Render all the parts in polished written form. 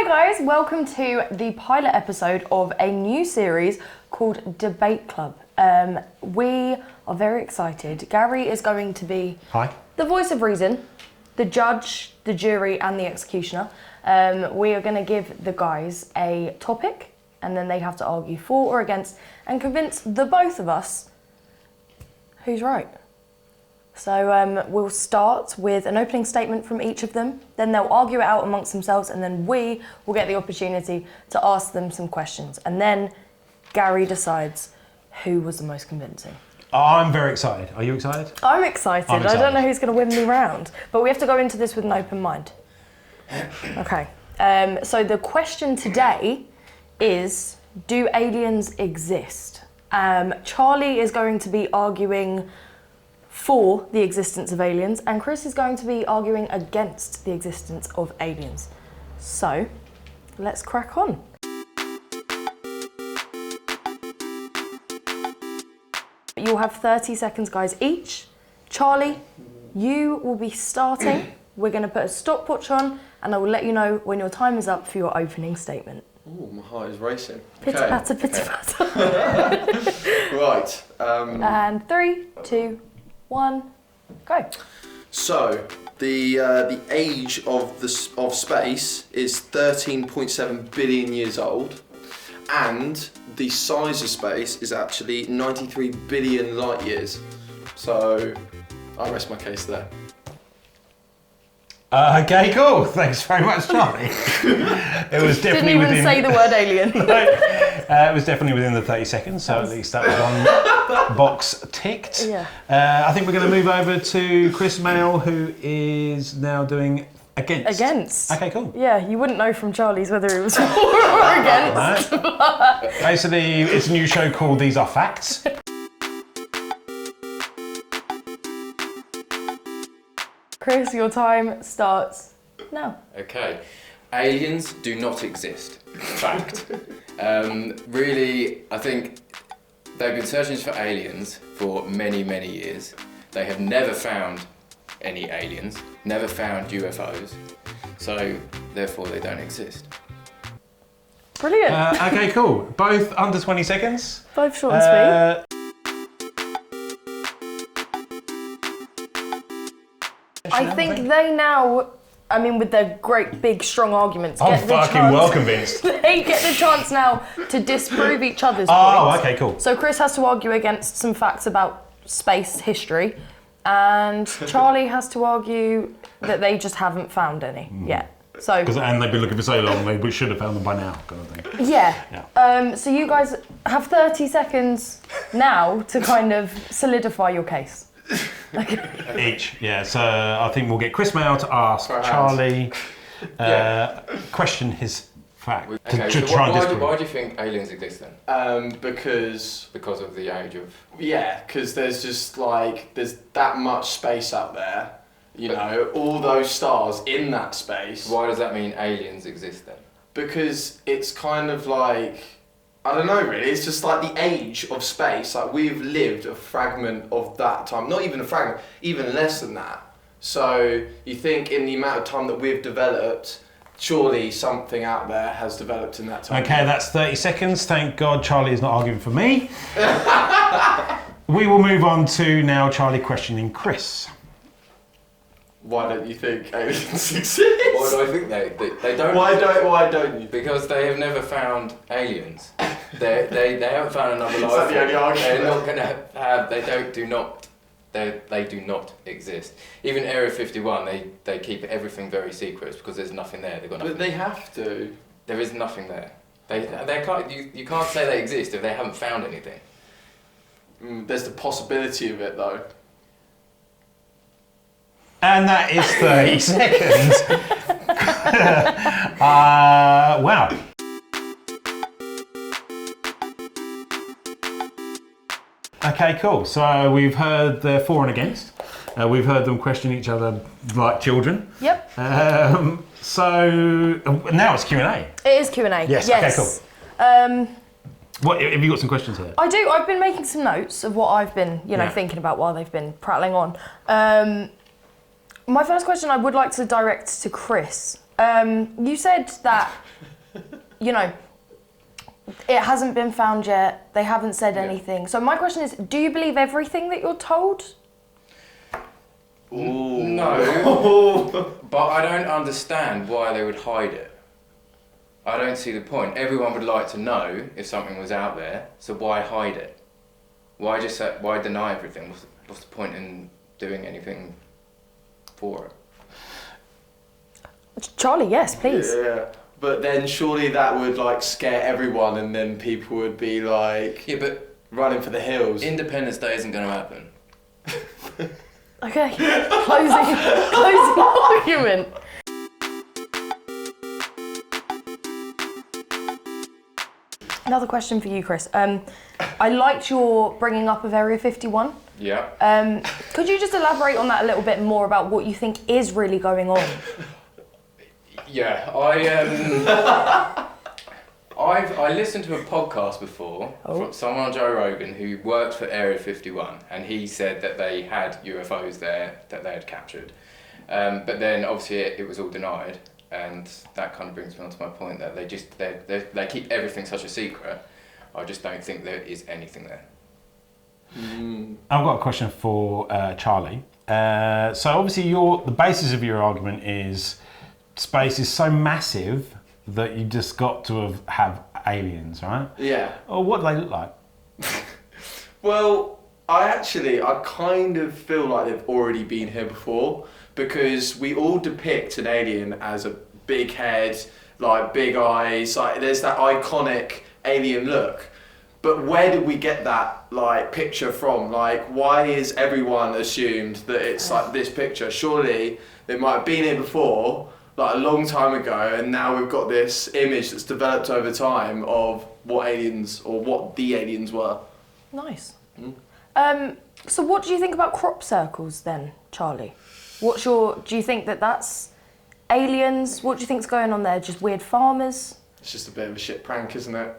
Hi guys, welcome to the pilot episode of a new series called Debate Club. We are very excited. Gary is going to be the voice of reason, the judge, the jury and the executioner. We are going to give the guys a topic and then they have to argue for or against and convince the both of us who's right. So we'll start with an opening statement from each of them, then they'll argue it out amongst themselves and then we will get the opportunity to ask them some questions. And then Gary decides who was the most convincing. I'm very excited. Are you excited? I'm excited. I don't know who's going to win me round, but we have to go into this with an open mind. Okay, so the question today is, do aliens exist? Charlie is going to be arguing for the existence of aliens, and Chris is going to be arguing against the existence of aliens. So, let's crack on. You'll have 30 seconds, guys, each. Charlie, you will be starting. We're going to put a stopwatch on, and I will let you know when your time is up for your opening statement. Oh, my heart is racing. Pitter patter, pitter patter. Right. And 3, 2, 1, go. So the age of space is 13.7 billion years old, and the size of space is actually 93 billion light years. So I rest my case there. Okay, cool. Thanks very much, Charlie. It was definitely Didn't even say the word alien. It was definitely within the 30 seconds, so at least that was one box ticked. Yeah. I think we're going to move over to Chris Mail, who is now doing against. Against. Okay, cool. Yeah, you wouldn't know from Charlie's whether it was for or against. No. Basically, it's a new show called These Are Facts. Chris, your time starts now. Okay. Aliens do not exist. Fact. Really, I think they've been searching for aliens for many, many years. They have never found any aliens, never found UFOs, so therefore they don't exist. Brilliant. Okay, cool. Both under 20 seconds. Both short and sweet. I think they now, I mean, with their great, big, strong arguments, I'm get the fucking chance, well convinced. They get the chance now to disprove each other's points. Oh, okay, cool. So Chris has to argue against some facts about space history, and Charlie has to argue that they just haven't found any yet. So, and they've been looking for so long, we should have found them by now, kind of thing. yeah. So you guys have 30 seconds now to kind of solidify your case. Each, yeah. So I think we'll get Chris Mail to ask Charlie, question his fact. Okay, to so try and disprove. why do you think aliens exist then? Because of the age of... Yeah, because there's just like, there's that much space out there, you know, all those stars in that space. Why does that mean aliens exist then? Because it's kind of like, I don't know really, it's just like the age of space. Like we've lived a fragment of that time, not even a fragment, even less than that. So you think in the amount of time that we've developed, surely something out there has developed in that time. Okay, that's 30 seconds. Thank God Charlie is not arguing for me. We will move on to now Charlie questioning Chris. Why don't you think aliens exist? Why do I think they don't? Why don't you? Because they have never found aliens. They haven't found another life. Is that the only argument? They're not going to have. They do not exist. Even Area 51, they keep everything very secret because there's nothing there. They've got nothing. But they have to. There is nothing there. They can't. You can't say they exist if they haven't found anything. There's the possibility of it though. And that is 30 seconds. Wow. Okay, cool. So we've heard the for and against. We've heard them question each other like children. Yep. So now it's Q&A. It is Q&A. Yes. Okay, cool. What have you got some questions here? I do. I've been making some notes of what I've been, thinking about while they've been prattling on. My first question I would like to direct to Chris. You said that, you know, it hasn't been found yet. They haven't said anything. So my question is, do you believe everything that you're told? Ooh. No, but I don't understand why they would hide it. I don't see the point. Everyone would like to know if something was out there, so why hide it? Why deny everything? What's the point in doing anything for it? Charlie, yes, please. Yeah, but then surely that would like scare everyone, and then people would be like, yeah, but running for the hills. Independence Day isn't going to happen. Okay, closing argument. Another question for you, Chris. I liked your bringing up of Area 51. Yeah. Could you just elaborate on that a little bit more about what you think is really going on? Yeah, I listened to a podcast before from someone on Joe Rogan who worked for Area 51, and he said that they had UFOs there that they had captured, but then obviously it was all denied, and that kind of brings me on to my point that they keep everything such a secret. I just don't think there is anything there. I've got a question for Charlie. So obviously the basis of your argument is space is so massive that you just got to have aliens, right? Yeah. Or what do they look like? Well, I kind of feel like they've already been here before, because we all depict an alien as a big head, like big eyes, like there's that iconic alien look. But where did we get that like picture from? Like, why is everyone assumed that it's like this picture? Surely they might have been here before, like a long time ago, and now we've got this image that's developed over time of what aliens, or what the aliens were. Nice. So what do you think about crop circles then, Charlie? Do you think that that's aliens? What do you think's going on there? Just weird farmers? It's just a bit of a shit prank, isn't it?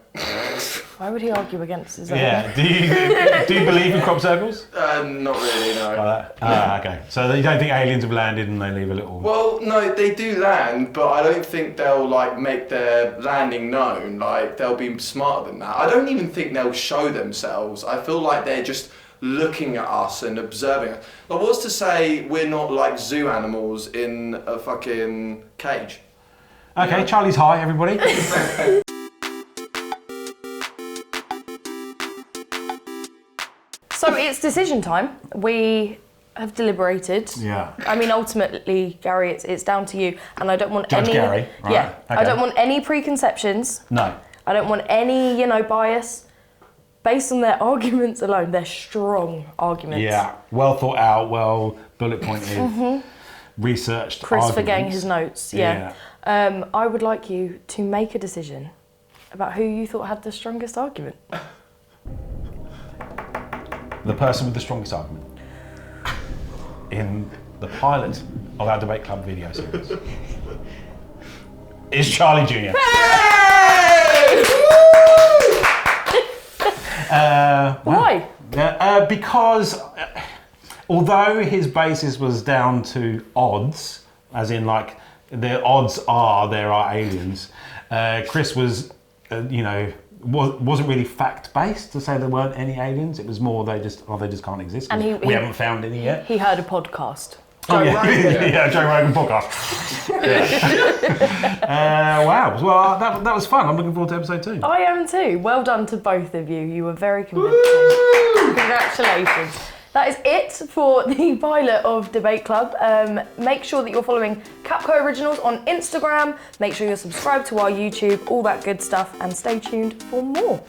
Why would he argue against his own? Yeah. Do you believe in crop circles? Not really, no. Okay. So you don't think aliens have landed and they leave a little... Well, no, they do land, but I don't think they'll like make their landing known. Like, they'll be smarter than that. I don't even think they'll show themselves. I feel like they're just looking at us and observing us. Like, what's to say we're not like zoo animals in a fucking cage? Okay, Charlie's high, everybody. So it's decision time. We have deliberated. Yeah. I mean, ultimately, Gary, it's down to you, and I don't want Judge any. Gary, right, Yeah. okay. I don't want any preconceptions. No. I don't want any, bias. Based on their arguments alone, they're strong arguments. Yeah. Well thought out. Well bullet pointed. Researched. Chris arguments. forgetting his notes. Yeah. I would like you to make a decision about who you thought had the strongest argument. The person with the strongest argument in the pilot of our Debate Club video series is Charlie Jr. Why? Because although his basis was down to odds, as in like the odds are there are aliens, Chris was, wasn't really fact-based to say there weren't any aliens. It was more they just can't exist. And we haven't found any yet. He heard a podcast. Joe Rogan podcast. Wow. Well, that was fun. I'm looking forward to episode 2. I am too. Well done to both of you. You were very convincing. Congratulations. That is it for the pilot of Debate Club. Make sure that you're following Capco Originals on Instagram. Make sure you're subscribed to our YouTube, all that good stuff, and stay tuned for more.